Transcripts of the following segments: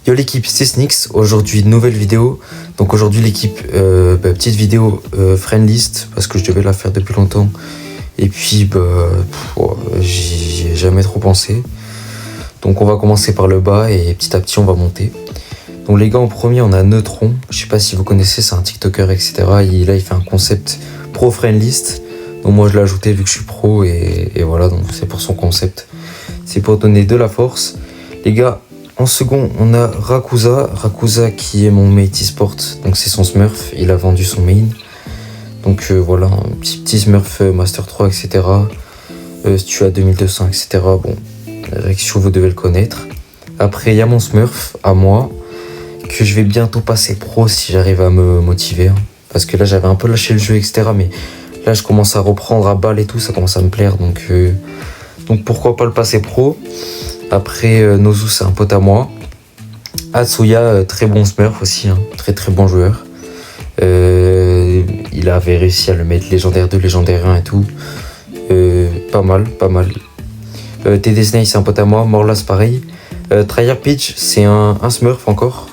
Yo l'équipe, c'est Snix. Aujourd'hui, nouvelle vidéo. Donc aujourd'hui, l'équipe, petite vidéo friend list parce que je devais la faire depuis longtemps. Et puis, j'y ai jamais trop pensé. Donc on va commencer par le bas et petit à petit, on va monter. Donc les gars, en premier, on a Neutron. Je sais pas si vous connaissez, c'est un TikToker, etc. Là, il fait un concept pro friend list. Donc moi, je l'ai ajouté vu que je suis pro et voilà. Donc c'est pour son concept. C'est pour donner de la force. Les gars, en second, on a Rakuza. Rakuza qui est mon mate e-sport. Donc c'est son Smurf. Il a vendu son main. Donc voilà, un petit Smurf Master 3, etc. Stua 2200, etc. Bon, Rexio, vous devez le connaître. Après, il y a mon Smurf à moi. Que je vais bientôt passer pro si j'arrive à me motiver. Parce que là, j'avais un peu lâché le jeu, etc. Mais là, je commence à reprendre à balle et tout. Ça commence à me plaire. Donc pourquoi pas le passer pro. Après, Nozu, c'est un pote à moi. Atsuya, très bon Smurf aussi. Très très bon joueur. Il avait réussi à le mettre légendaire 2, légendaire 1 et tout. Pas mal. TD Snake, c'est un pote à moi. Morlas, pareil. Tryhard Peach, c'est un Smurf encore.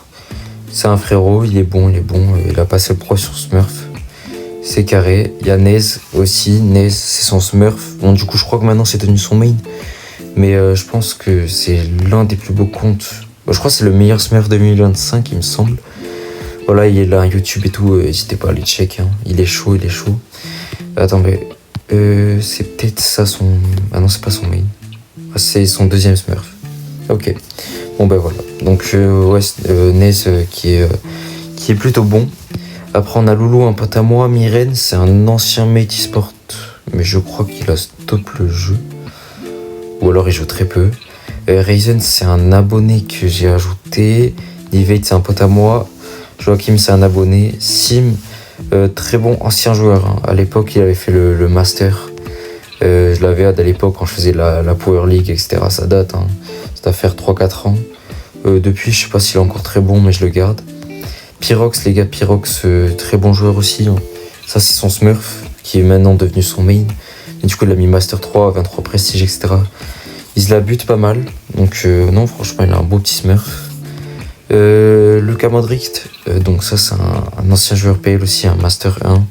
C'est un frérot, il est bon. Il a passé le pro sur Smurf. C'est carré. Il y a Nez aussi. Nez, c'est son Smurf. Bon, du coup, je crois que maintenant c'est devenu son main. Mais je pense que c'est l'un des plus beaux comptes. Je crois que c'est le meilleur Smurf 2025, il me semble. Voilà, il a un YouTube et tout. N'hésitez pas à aller check. Il est chaud. Attends, mais c'est peut-être ça son. Ah non, c'est pas son main. Ah, c'est son deuxième Smurf. Ok. Bon, ben voilà. Donc, Nez qui est plutôt bon. Après, on a Loulou, un pote à moi. Myrène, c'est un ancien mate e-sport. Mais je crois qu'il a stop le jeu. Ou alors il joue très peu. Raizen, c'est un abonné que j'ai ajouté. Nivate, c'est un pote à moi. Joachim, c'est un abonné. Sim, très bon ancien joueur. À l'époque, il avait fait le master. Je l'avais à l'époque quand je faisais la Power League, etc. Ça date. Ça doit faire 3-4 ans. Depuis, je sais pas s'il est encore très bon, mais je le garde. Pyrox, les gars, Pyrox, très bon joueur aussi. Ça, c'est son Smurf, qui est maintenant devenu son main. Et du coup, il a mis Master 3, 23 Prestige, etc. Il se la bute pas mal. Donc, non, franchement, il a un beau petit Smurf. Lucas Modric, donc ça, c'est un ancien joueur PL aussi, un Master 1.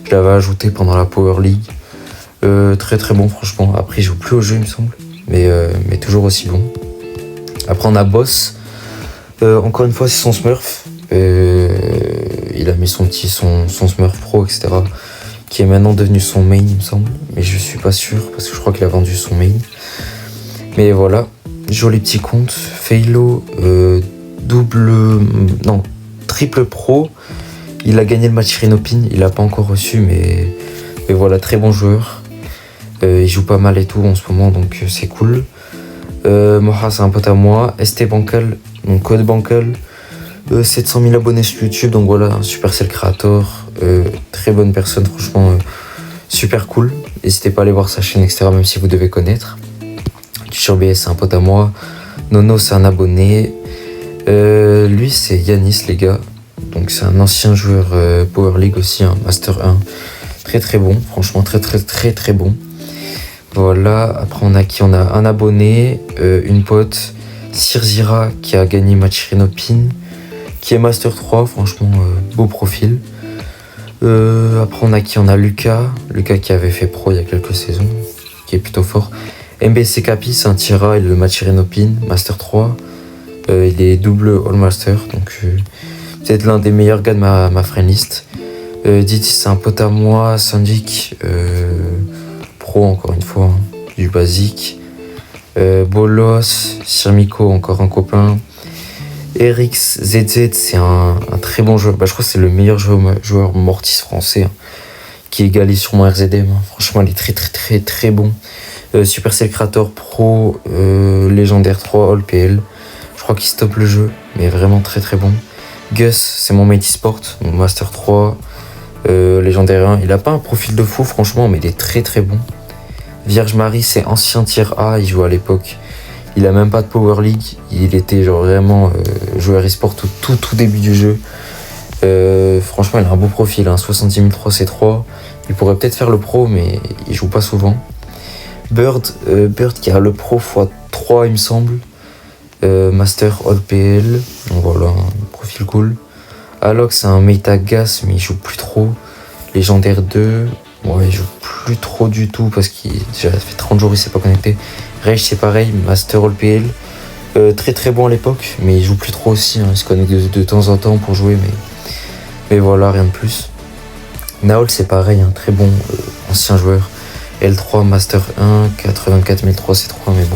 Je l'avais ajouté pendant la Power League. Très très bon, franchement. Après, il joue plus au jeu, il me semble. Mais toujours aussi bon. Après, on a Boss. Encore une fois, c'est son Smurf. Il a mis son Smurf Pro, etc. Qui est maintenant devenu son main, il me semble. Mais je suis pas sûr, parce que je crois qu'il a vendu son main. Mais voilà, joli petit compte. Failo, triple pro. Il a gagné le match Rinopin, il l'a pas encore reçu, mais voilà, très bon joueur. Il joue pas mal et tout en ce moment, donc c'est cool. Moha, c'est un pote à moi. ST Bancal, donc code Bancal. 700 000 abonnés sur YouTube, donc voilà, un Supercell Creator, très bonne personne, franchement, super cool. N'hésitez pas à aller voir sa chaîne, etc., même si vous devez connaître. Sur BS, c'est un pote à moi. Nono, c'est un abonné. Lui, c'est Yanis, les gars. Donc, c'est un ancien joueur Power League aussi, un Master 1. Très, très bon, franchement, très bon. Voilà, après, on a un abonné, une pote, Sirzira, qui a gagné match Rinopin. Qui est Master 3, franchement, beau profil. Après, on a Lucas qui avait fait pro il y a quelques saisons, qui est plutôt fort. MBC Capi, c'est un Tira, il est le match Rinopin, Master 3. Il est double All Master, donc peut-être l'un des meilleurs gars de ma friend list. Diti, c'est un pote à moi. Sanjik, pro encore une fois, du basique. Bolos, Sirmiko, encore un copain. Erix ZZ, c'est un très bon joueur. Je crois que c'est le meilleur joueur Mortis français, qui égalise sûrement RZM. Franchement, il est très bon. Supercell Creator Pro, légendaire 3, All PL. Je crois qu'il stoppe le jeu, mais vraiment très bon. Gus, c'est mon mate e-sport, mon Master 3, légendaire 1. Il a pas un profil de fou, franchement, mais il est très bon. Vierge Marie, c'est ancien tier A, il joue à l'époque. Il a même pas de Power League, il était genre vraiment joueur e-sport tout début du jeu. Franchement, il a un beau profil, 70 003 C3. Il pourrait peut-être faire le pro, mais il joue pas souvent. Bird qui a le pro x3, il me semble. Master All PL, donc voilà, un profil cool. Alok, c'est un Metagas, mais il joue plus trop. Légendaire 2, ouais, il joue plus trop du tout parce qu'il déjà fait 30 jours il s'est pas connecté. Rage, c'est pareil, Master All PL. Très très bon à l'époque, mais il joue plus trop aussi. Hein. Il se connecte de temps en temps pour jouer, mais voilà, rien de plus. Naol, c'est pareil, un très bon ancien joueur. L3, Master 1, 84 3C3, mais bon,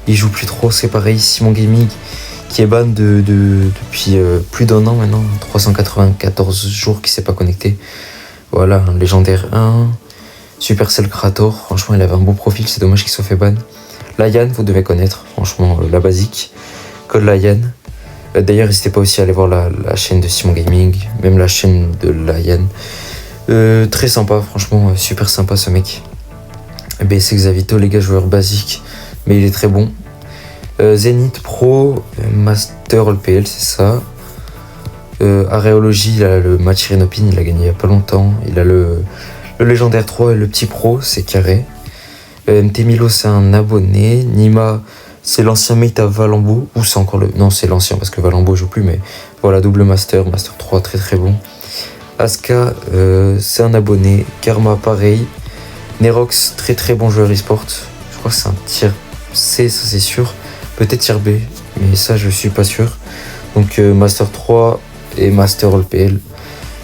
il joue plus trop, c'est pareil. Simon Gaming, qui est ban depuis plus d'un an maintenant, 394 jours qu'il s'est pas connecté. Voilà, un légendaire 1, Supercell Krator, franchement il avait un bon profil, c'est dommage qu'il soit fait ban. Layan, vous devez connaître, franchement la basique, code Layan. D'ailleurs n'hésitez pas aussi à aller voir la chaîne de Simon Gaming, même la chaîne de Layan. Très sympa, franchement super sympa ce mec. BC Xavito, les gars, joueur basique, mais il est très bon. Zenith Pro, Master All PL, c'est ça. Aréologie, il a le match Renopin, il a gagné il y a pas longtemps. Il a le légendaire 3 et le petit pro, c'est carré. MT Milo, c'est un abonné. Nima, c'est l'ancien mate à Valambo. Ou c'est encore le. Non, c'est l'ancien parce que Valambo joue plus, mais voilà, double Master 3, très très bon. Aska, c'est un abonné. Karma, pareil. Nerox, très très bon joueur e-sport. Je crois que c'est un tier C, ça c'est sûr. Peut-être tier B, mais ça je suis pas sûr. Donc Master 3 et Master All PL,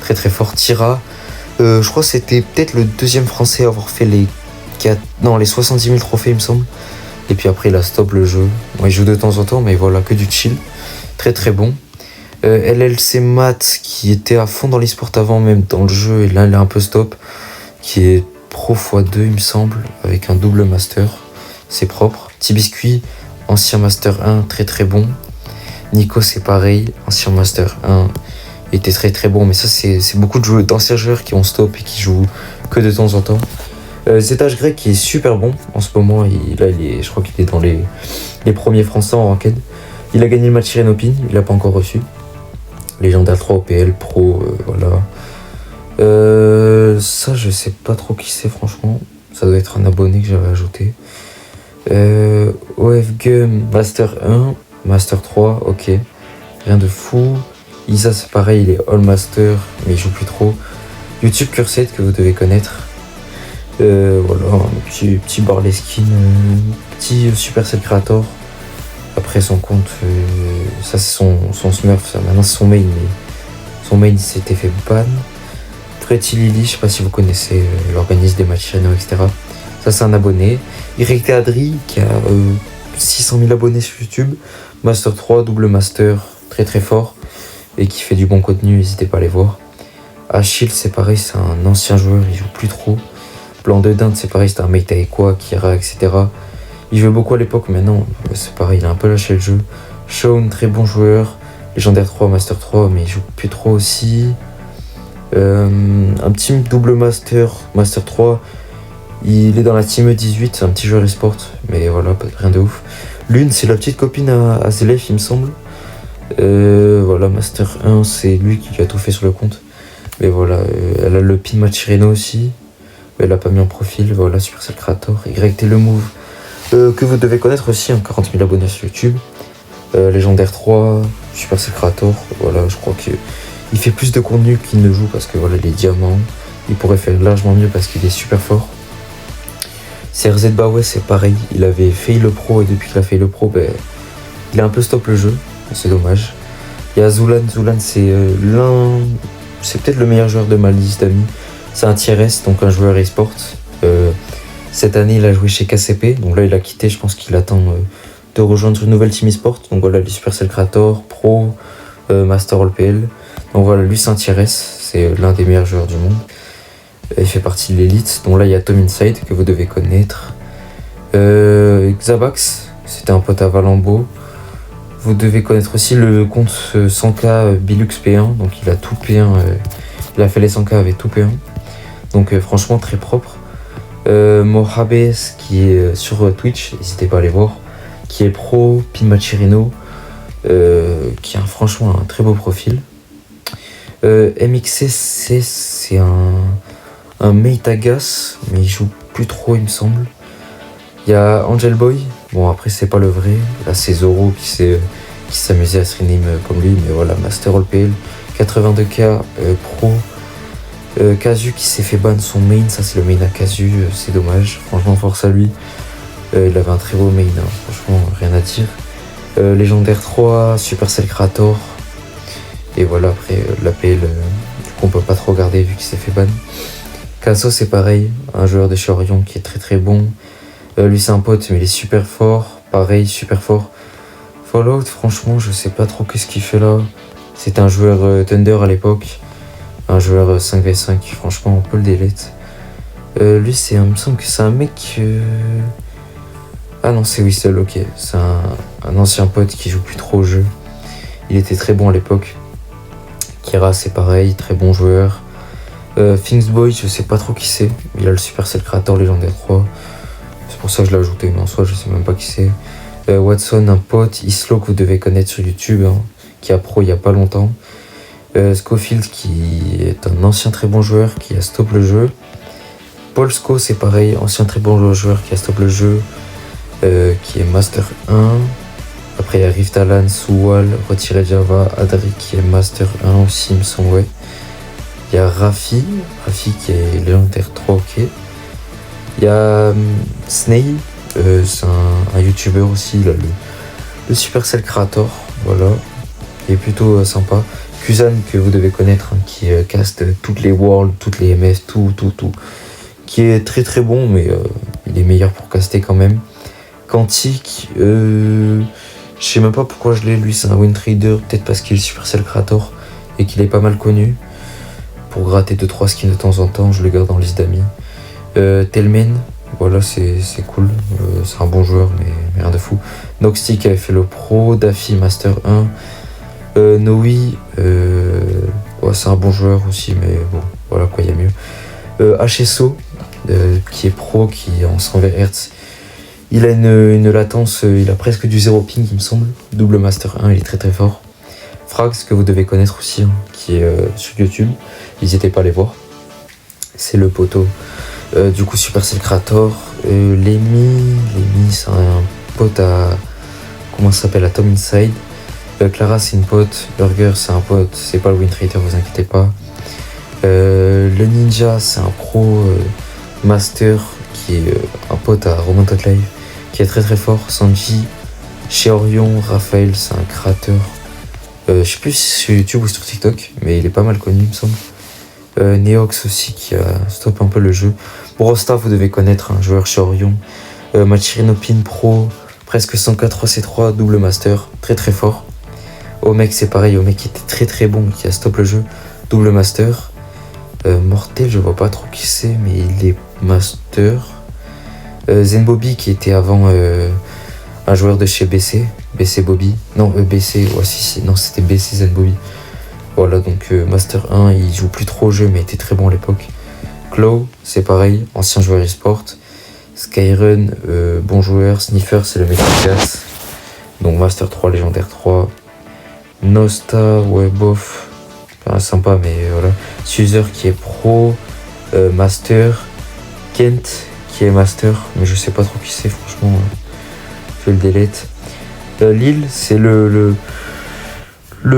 très très fort. Tira, je crois que c'était peut-être le deuxième français à avoir fait les 70 000 trophées il me semble. Et puis après il a stop le jeu. Bon, il joue de temps en temps, mais voilà, que du chill. Très très bon. LLC Math, qui était à fond dans l'e-sport avant, même dans le jeu, et là il est un peu stop. Qui est Pro x2 il me semble, avec un double Master. C'est propre. Tibiscuit, ancien Master 1, très très bon. Nico, c'est pareil, ancien Master 1, il était très très bon, mais ça c'est beaucoup d'anciens joueurs qui ont stop et qui jouent que de temps en temps. Zétage Grec qui est super bon en ce moment, je crois qu'il est dans les premiers français en ranked. Il a gagné le match Renopin, il l'a pas encore reçu. Légendaire 3 OPL, Pro, voilà. Ça je sais pas trop qui c'est franchement, ça doit être un abonné que j'avais ajouté. OFG Master 1, Master 3, ok, rien de fou. Isa c'est pareil, il est All Master, mais il joue plus trop. YouTube Cursed que vous devez connaître. Voilà, un petit Barley Skin, petit Supercell Creator. Après son compte, ça c'est son Smurf, ça maintenant c'est son main, mais son main s'était fait ban. Pretty Lily, je sais pas si vous connaissez, il organise des matchs channel, etc. Ça c'est un abonné. Eric Adri qui a 600 000 abonnés sur YouTube. Master 3, double Master, très très fort. Et qui fait du bon contenu, n'hésitez pas à aller voir. Achille c'est pareil, c'est un ancien joueur, il joue plus trop. Blanc de Dinde c'est pareil, c'est un mate avec quoi, Kira, etc. Il jouait beaucoup à l'époque, maintenant c'est pareil, il a un peu lâché le jeu. Shaun, très bon joueur. Légendaire 3, Master 3, mais il joue plus trop aussi. Un petit double Master 3. Il est dans la team 18, c'est un petit joueur e-sport, mais voilà, rien de ouf. Lune, c'est la petite copine à Zelef, il me semble. Voilà, Master 1, c'est lui qui a tout fait sur le compte. Mais voilà, elle a le pin match Reno aussi. Elle a pas mis en profil, voilà, Supercell Creator. YT le Move, que vous devez connaître aussi, 40 000 abonnés sur YouTube. Légendaire 3, Supercell Creator, voilà, je crois qu'il fait plus de contenu qu'il ne joue parce que voilà, les diamants, il pourrait faire largement mieux parce qu'il est super fort. CRZ Baway, c'est pareil, il avait fait le pro et depuis qu'il a fait le pro, il a un peu stop le jeu, c'est dommage. Il y a Zulan, c'est c'est peut-être le meilleur joueur de ma liste d'amis. C'est un tier S, donc un joueur e-sport. Cette année, il a joué chez KCP, donc là il a quitté, je pense qu'il attend de rejoindre une nouvelle team e-sport. Donc voilà, les Supercell Creator, Pro, Master All PL. Donc voilà, lui c'est un tier S, c'est l'un des meilleurs joueurs du monde. Il fait partie de l'élite. Donc là il y a Tom Inside que vous devez connaître. Xabax, c'était un pote à Valambo. Vous devez connaître aussi le compte 100K Bilux P1. Donc il a tout P1. Il a fait les 100K avec tout P1. Donc franchement très propre. Mohabes qui est sur Twitch, n'hésitez pas à aller voir. Qui est pro, Pinmachirino. Qui a franchement un très beau profil. MXC c'est un mate à gas, mais il joue plus trop il me semble. Il y a Angel Boy, Bon, après, c'est pas le vrai. Là, c'est Zoro qui s'amusait à se rename comme lui. Mais voilà, Master All PL, 82k Pro. Kazu qui s'est fait ban son main. Ça, c'est le main à Kazu. C'est dommage. Franchement, force à lui. Il avait un très beau main. Hein. Franchement, rien à dire. Légendaire 3, Supercell Krator. Et voilà, après, l'APL, du coup, on peut pas trop regarder vu qu'il s'est fait ban. Kaso, c'est pareil. Un joueur de chez Orion qui est très très bon. Lui, c'est un pote, mais il est super fort. Pareil, super fort. Fallout, franchement, je sais pas trop qu'est-ce qu'il fait là. C'était un joueur Thunder à l'époque. Un joueur 5v5, franchement, on peut le delete. Lui, il me semble que c'est un mec... Ah non, c'est Whistle, ok. C'est un ancien pote qui joue plus trop au jeu. Il était très bon à l'époque. Kira, c'est pareil, très bon joueur. Thingsboy, je sais pas trop qui c'est. Il a le Supercell Creator légendaire 3. C'est pour ça que je l'ai ajouté, mais en soi, je sais même pas qui c'est. Watson, un pote. Islo, que vous devez connaître sur YouTube, hein, qui a pro il y a pas longtemps. Scofield, qui est un ancien très bon joueur, qui a stop le jeu. Paul Sco, c'est pareil, ancien très bon joueur qui a stop le jeu, qui est Master 1. Après, il y a Riftalan, Suwal, Retiré Java, Adri, qui est Master 1 aussi, il me semble, ouais. Il y a Rafi qui est légendaire 3, ok. Il y a Sney, c'est un YouTuber aussi, il a le Supercell Creator, voilà. Il est plutôt sympa. Kuzan, que vous devez connaître, hein, qui caste toutes les Worlds, toutes les MS, tout. Qui est très très bon, mais il est meilleur pour caster quand même. Quantique, je sais même pas pourquoi je l'ai, lui c'est un win trader, peut-être parce qu'il est Supercell Creator et qu'il est pas mal connu. Pour gratter 2-3 skins de temps en temps, je le garde en liste d'amis. Telmen, voilà, c'est cool, c'est un bon joueur, mais rien de fou. Noxty avait fait le pro, Daffy Master 1. Noe, ouais, c'est un bon joueur aussi, mais bon, voilà quoi, il y a mieux. HSO, qui est pro, qui est en 120 Hz. Il a une latence, il a presque du 0 ping, il me semble. Double Master 1, il est très très fort. Frags, que vous devez connaître aussi, hein, qui est sur YouTube. N'hésitez pas à les voir. C'est le poteau. Du coup, Supercell Creator. Lemmy, c'est un pote à... Comment ça s'appelle? À Tom Inside. Clara, c'est une pote. Burger, c'est un pote. C'est pas le win trader, vous inquiétez pas. Le Ninja, c'est un pro master qui est un pote à Roman Live, qui est très très fort. Sanji, chez Orion, Raphaël, c'est un créateur. Je sais plus si c'est sur YouTube ou sur TikTok, mais il est pas mal connu, il me semble. Neox aussi, qui a stop un peu le jeu. Brosta, vous devez connaître, un joueur chez Orion. Machirinopin Pro, presque 104 C3, double master, très très fort. Omek, c'est pareil, Omek qui était très très bon, qui a stop le jeu, double master. Mortel, je vois pas trop qui c'est, mais il est master. Zenbobby, qui était avant un joueur de chez BC Bobby. Non, BC, ouais, si, non, c'était BC Zenbobby. Voilà, donc Master 1, il joue plus trop au jeu, mais était très bon à l'époque. Claw, c'est pareil, ancien joueur e-sport. Skyrun, bon joueur. Sniffer, c'est le mec qui casse. Donc Master 3, légendaire 3. Nosta, ouais, bof. Enfin, sympa, mais voilà. Suzer, qui est pro. Master. Kent, qui est master, mais je sais pas trop qui c'est, franchement. Je vais le delete. Lille, c'est le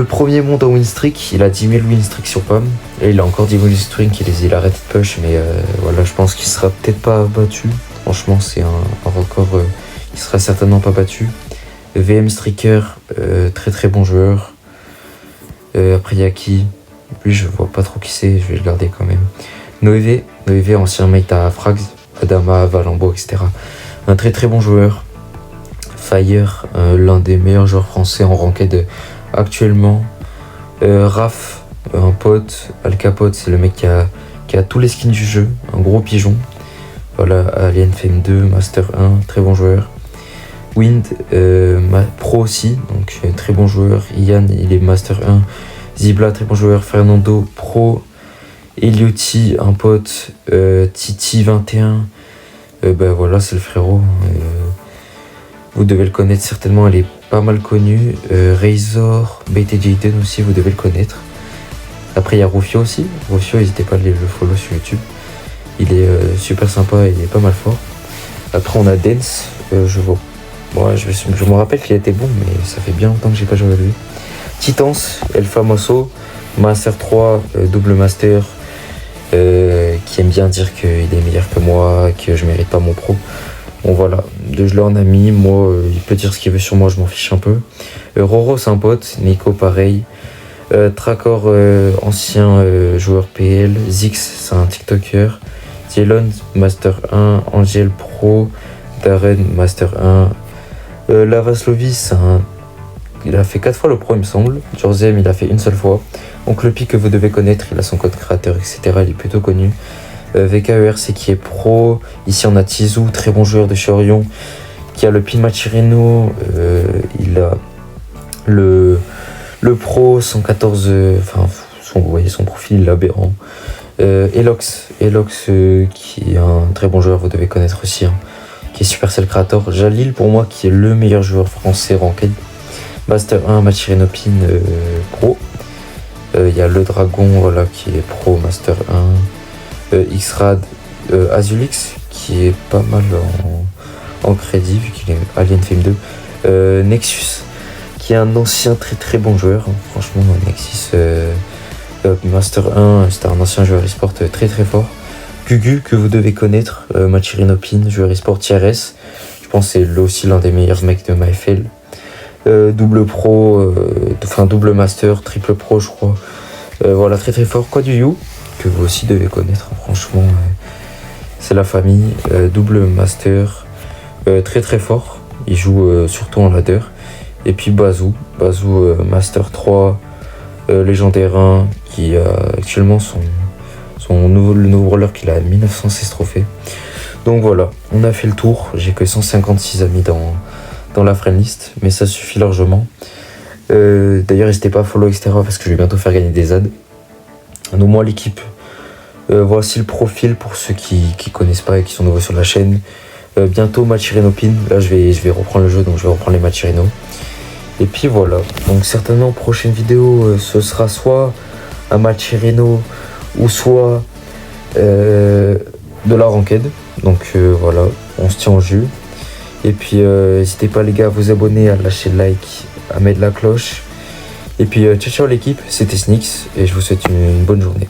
premier monde en win streak. Il a 10 000 win streak sur PAM. Et il a encore 10 000 win streak. Il a arrêté de push, mais voilà, je pense qu'il sera peut-être pas battu. Franchement, c'est un record qui sera certainement pas battu. VM Streaker, très très bon joueur. Après, il y a qui? Lui, je vois pas trop qui c'est, je vais le garder quand même. Noévé, ancien mate à Frags, Adama, Valambo, etc. Un très très bon joueur. Fire, l'un des meilleurs joueurs français en ranked actuellement. Raph, un pote. Al Capote, c'est le mec qui a tous les skins du jeu, un gros pigeon. Voilà, Alien Fame 2, Master 1, très bon joueur. Wind, pro aussi, donc très bon joueur. Ian, il est Master 1. Zibla, très bon joueur. Fernando, pro. Elioti, un pote. Titi, 21. Ben voilà, c'est le frérot. Vous devez le connaître certainement, elle est pas mal connue. Razor, BTJ10 aussi, vous devez le connaître. Après, il y a Rufio aussi. Rufio, n'hésitez pas à le follow sur YouTube. Il est super sympa et il est pas mal fort. Après, on a Dance. Je vois Bon, je me rappelle qu'il était bon, mais ça fait bien longtemps que j'ai pas joué à lui. Titans, El Famoso, Master 3, double Master, qui aime bien dire qu'il est meilleur que moi, que je mérite pas mon pro. Bon voilà, de je en ami, moi il peut dire ce qu'il veut sur moi, je m'en fiche un peu. Roro c'est un pote, Nico pareil. Tracor, ancien joueur PL. Zix c'est un TikToker. Zylon Master 1, Angel Pro, Darren Master 1. Lavaslovis, il a fait 4 fois le pro il me semble. Jorzem il a fait une seule fois. Donc le pic que vous devez connaître, il a son code créateur etc. Il est plutôt connu. VKERC qui est pro. Ici on a Tizou, très bon joueur de chez Orion, qui a le pin Machireno. Il a le pro 114, vous voyez son profil, il est aberrant. Elox qui est un très bon joueur, vous devez connaître aussi, hein, qui est Supercell Creator. Jalil pour moi qui est le meilleur joueur français ranked. Master 1, Machireno pin pro. Il y a le Dragon voilà, qui est pro Master 1. Xrad, Azulix qui est pas mal en crédit vu qu'il est Alien Fame 2. Nexus qui est un ancien très très bon joueur, hein. Franchement Nexus Master 1 c'était un ancien joueur e-sport très très fort. Gugu que vous devez connaître, Machireno Pin, joueur e-sport TRS, je pense que c'est aussi l'un des meilleurs mecs de MyFL. Double pro, double master, triple pro je crois. Voilà très très fort. Quoi du You que vous aussi devez connaître, hein. Franchement c'est la famille. Double master, très très fort, il joue surtout en ladder. Et puis Bazou Master 3, légendaire 1 qui a actuellement le nouveau roller qu'il a 1916 trophées. Donc voilà, on a fait le tour. J'ai que 156 amis dans la friendlist, mais ça suffit largement. D'ailleurs n'hésitez pas à follow etc parce que je vais bientôt faire gagner des ads. Donc moi l'équipe, voici le profil pour ceux qui connaissent pas et qui sont nouveaux sur la chaîne. Bientôt Machireno Pin, là je vais reprendre le jeu, donc je vais reprendre les Machireno. Et puis voilà, donc certainement prochaine vidéo ce sera soit un Machireno ou soit de la ranked. Donc voilà, on se tient au jus. Et puis n'hésitez pas les gars à vous abonner, à lâcher le like, à mettre la cloche. Et puis ciao ciao l'équipe, c'était Snix et je vous souhaite une bonne journée.